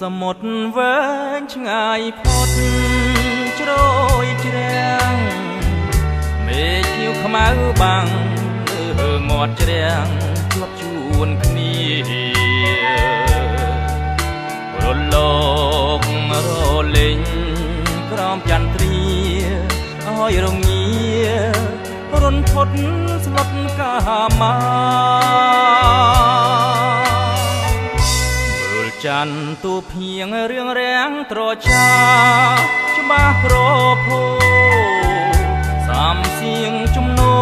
សមុទ្រវែងឆ្ងាយផុតជ្រោយជ្រាំងមេឃខៀវខ្មៅបាំងលើមាត់ជ្រាំងជាប់ជួនគ្នារលករលេងក្រោមចន្ទ្រាឲ្យរងារន្ធត់ស្លុតកាមាច័ន្ទទូភៀងរឿងរាំងត្រចាច្បាស់ប្រភោសំសៀងជំនោ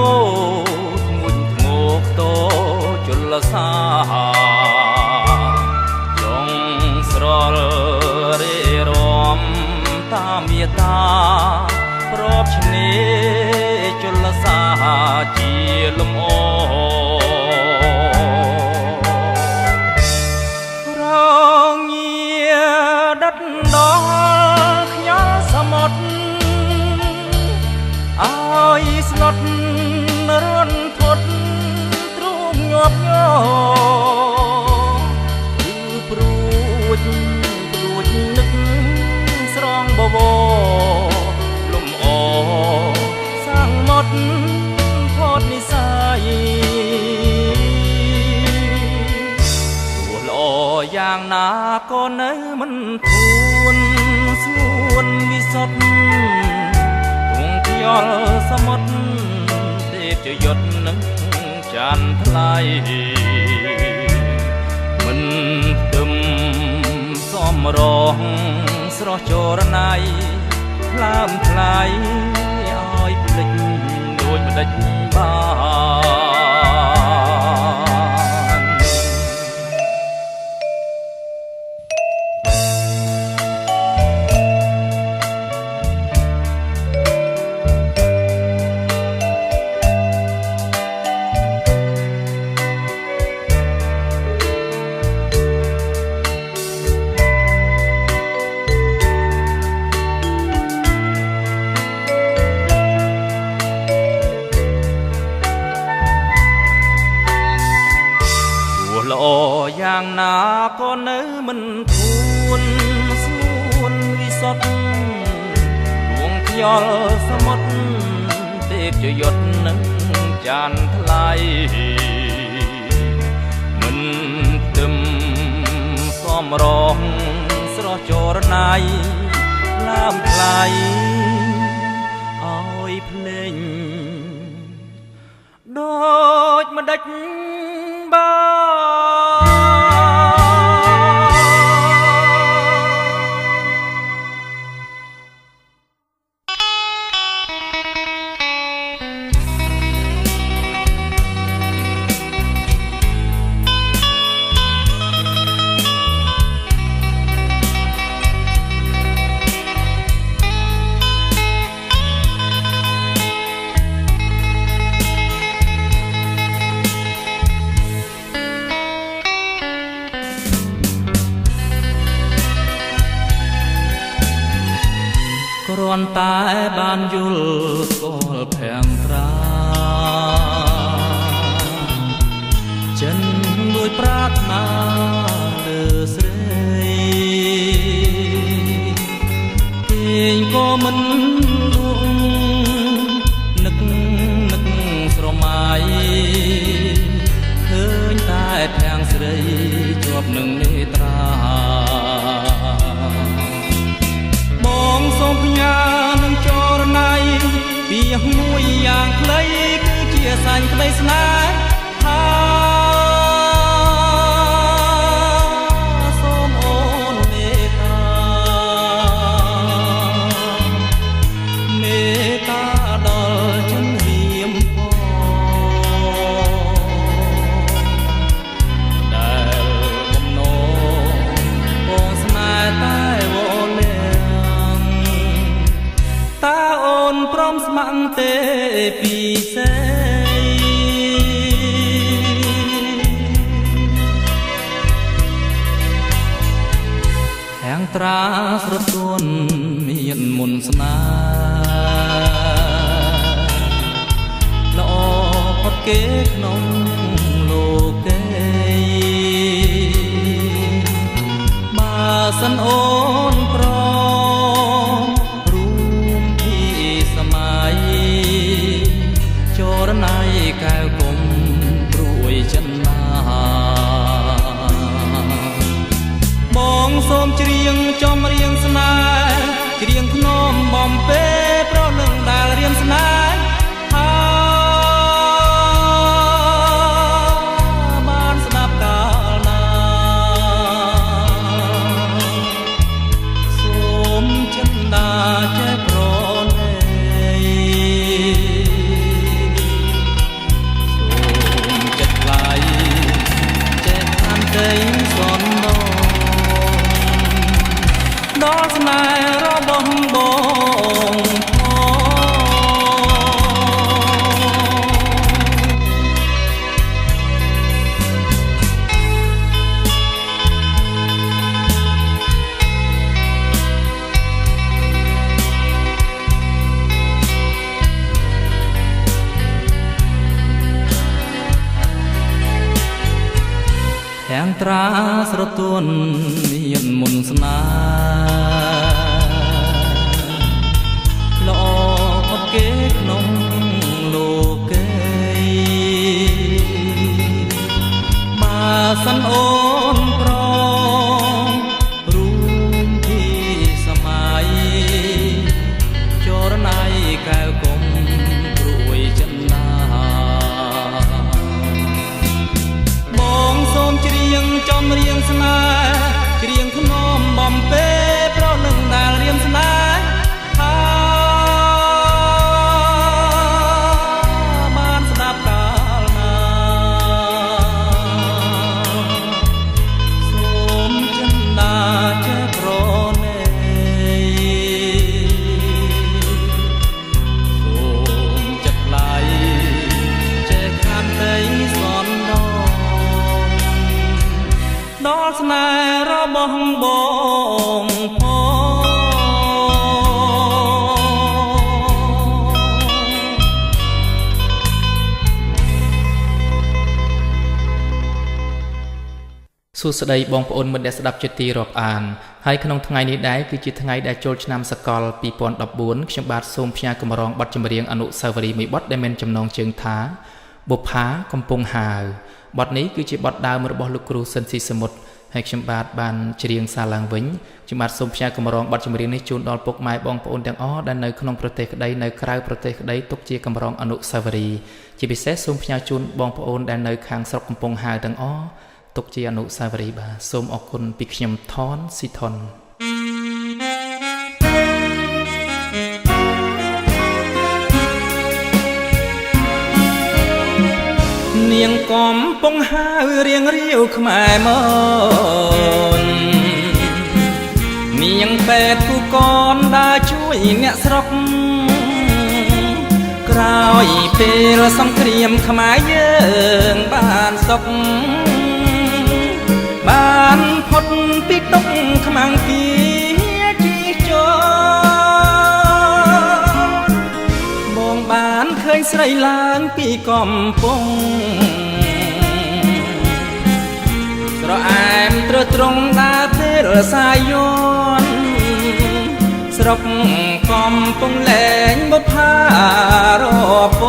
ធ្ងន់ធ្ងោកតជលសាចងស្រលរេរំតាមេតាប្របឆ្នេរជលសាជាលំអឲ្យស្លុតរន្ធត់ទ្រូងញាប់ញ័រឬព្រួចនឹកស្រងបវរលំអសាំងមុតផតនិស័យទោះល្អយ៉ាងណាក៏នៅមិនធួនស្ងួនវិសុទ្ធយល់សមុទ្រទេពជយុទ្ធនឹងច័ន្ទថ្លៃមិនទឹមសំរងស្រស់ចរណៃថ្លើមថ្លៃឲ្យភ្លេចដូចម្ដេចល្អយ៉ាងណាក៏នៅមិនធួនស្ងួនវិសុទ្ធដួងខ្យល់សមុទ្រទេពជយុទ្ធនឹងច័ន្ទថ្លៃមិនទឹមសំរងស្រស់ចរណៃឡាមថ្លៃឲ្យភ្លេងដូចម្ដេចបាគ្រាន់តែបានយល់ស្គាល់ភាំងត្រាចិនមួយប្រាថ្នាលើស្រីគេងក៏មិនលួងនឹកស្រមៃឃើញតែភាំងស្រីជាប់នឹងនេត្រាបងសូមផ្ញើនឹងចរណៃ សាញ់ក្តីស្នេហាសូមអូនមេត្តាមេត្តាដល់ជំរាមផងដែលបំណងបងស្នេហ៍តែវលៀងតើអូនព្រមស្ម័គ្រទេពីសេទាំងត្រាស្រទន់មានមុនស្នេហ៍ល្អផុតគេក្នុងលោកេបើសិនអូនព្រមរួមពីសម័យចរណៃកែវគុំព្រួយចិនណាបងសូមច្រៀងចំរៀងស្នេហ៍ច្រៀងភ្នំបំពេប្រលឹងដែលរៀមស្នេហ៍បានស្ដាប់កាលណាសូមចិនដាចេះប្រណីសូមចិត្តថ្លៃចេះខានទៅសនដល់ស្នេហ៍របស់បងទាំងត្រាស្រទន់មានមុនស្នេហ៍ល្អផុតគេក្នុងលោកេបើសិនអូនព្រមរួមពីសម័យចរណៃកែវគុំព្រួយចិនណាបងសូមច្រៀងចំរៀងស្នេហ៍ច្រៀងភ្នំបំពេប្រលឹងដែលរៀមស្នេហ៍បានស្ដាប់កាលណាសូមចិនដាចេះប្រណីសូមចិត្តថ្លៃចេះខានទៅសនដល់ស្នេហ៍របស់បងផងសួស្តីបងប្អូនមិត្តដែលស្ដាប់ជាទីរាប់អានហើយក្នុងថ្ងៃនេះដែរគឺជាថ្ងៃដែលចូលឆ្នាំសកល2014ខ្ញុំបាទសូមផ្ញើកម្រងបទចម្រៀងអនុស្សាវរីយ៍មួយបទដែលមានចំណងជើងថាបុប្ផាកំពុងហាវបទនេះគឺជាបទដើមរបស់លោកគ្រូសិនស៊ីសមុទ្រហើយខ្ញុំបាទបានច្រៀងសារឡើងវិញខ្ញុំបាទសូមផ្ញើកម្រងបទចម្រៀងនេះជូនដល់ពុកម៉ែបងប្អូនទាំងអស់ដែលនៅក្នុងប្រទេសក្តីនៅក្រៅប្រទេសក្តីទុកជាកម្រងអនុស្សាវរីយ៍ជាពិសេសសូមផ្ញើជូនបងប្អូនដែលនៅខាងស្រុកកំពង់ហាវទាំងអស់ទុកជាអនុស្សាវរីយ៍បាទសូមអរគុណពីខ្ញុំថនស៊ីថននាងកំពុងហាវរៀងរាវខ្មែរមកនាងពេទ្យគូកនដើរជួយអ្នកស្រុកក្រោយពេលសង្គ្រាមខ្មែរយើងបានសុខបានផុតពីទុកខ្មាំងពីជីចរបងបានឃើញស្រីឡើងពីកំពង់ស្រអែមត្រត្រង់ដើរពេលសាយយន្តស្រុកកំពុងលែងបុប្ផារព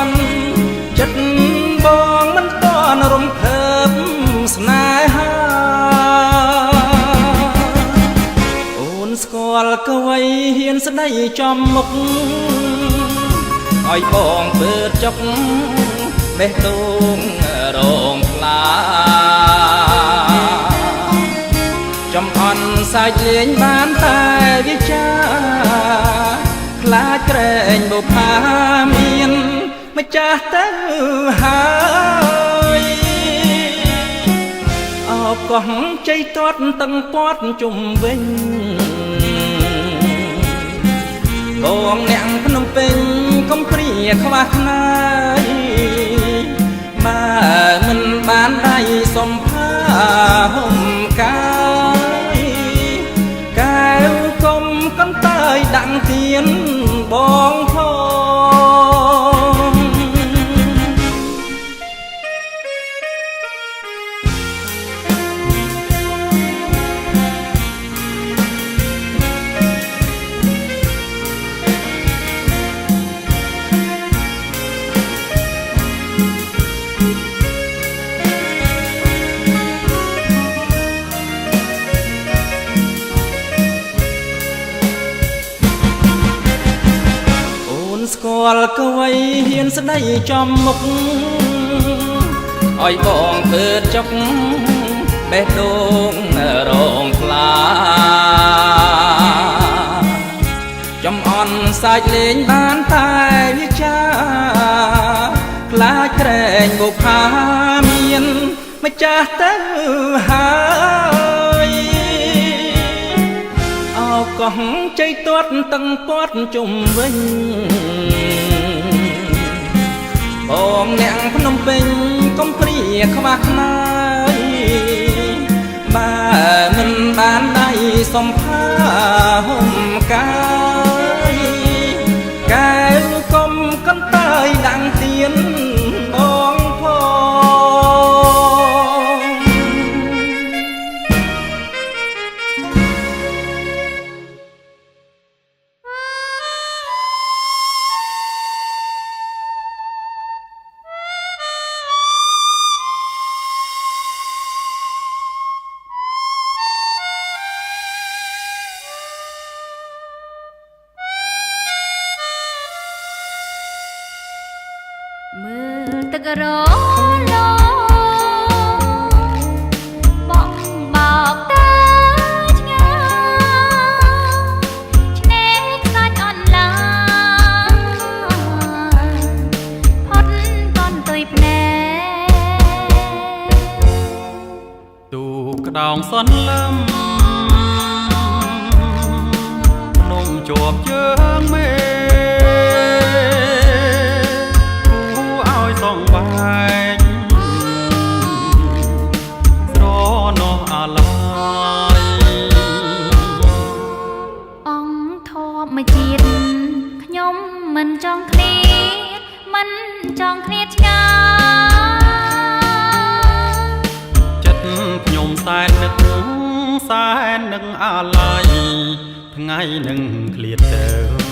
នចិត្តបងមិនតន់រំភើបស្នេហាអូនស្គាល់កវីហ៊ានស្ដីចំមុខ ឲ្យបងពើចុកបេះដូងរងខ្លាចំអន់សាច់លេងបានតែវិចាខ្លាចក្រែងបុផាមានម្ចាស់ទៅហើយអបកោះជ័យទាត់តឹងពាត់ជុំវិញបងអ្នកភ្នំពេញកុំព្រាខ្វះខ្នាយបើមិនបានដៃសំផាហុំកាយកែវកុំកន្តើយដាក់ទៀនបងផងស្គាល់កវីហ៊ានស្ដីចំមុខឲ្យបងពើចុកបេះដូងរងខ្លាចំអន់សាច់លេងបានតែវិចាខ្លាចក្រែងបុផាមានម្ចាស់ទៅហើយអោកោះជ័យទាត់តឹងពាត់ជុំវិញបងអ្នកភ្នំពេញកុំព្រាខ្វះខ្នាយបើមិនបានដៃសំផាហុំកាយកែវកុំកន្តើយដាក់ទៀនបងមើលទឹករលបងបោកតើឆ្ងាឆ្នេរខ្សាច់អន់ឡាផុតកនទុយភ្នែទូក្តោងសន្លឹមភ្នំជាប់ជើងមេសងបែកស្រណោះអាឡាយអង្គធម្មជាតិខ្ញុំមិនចង់ឃ្លាតមិនចង់ឃ្លាតឆ្ងាយចិត្តខ្ញុំសែននឹកអាឡាយថ្ងៃនឹងឃ្លាតទៅ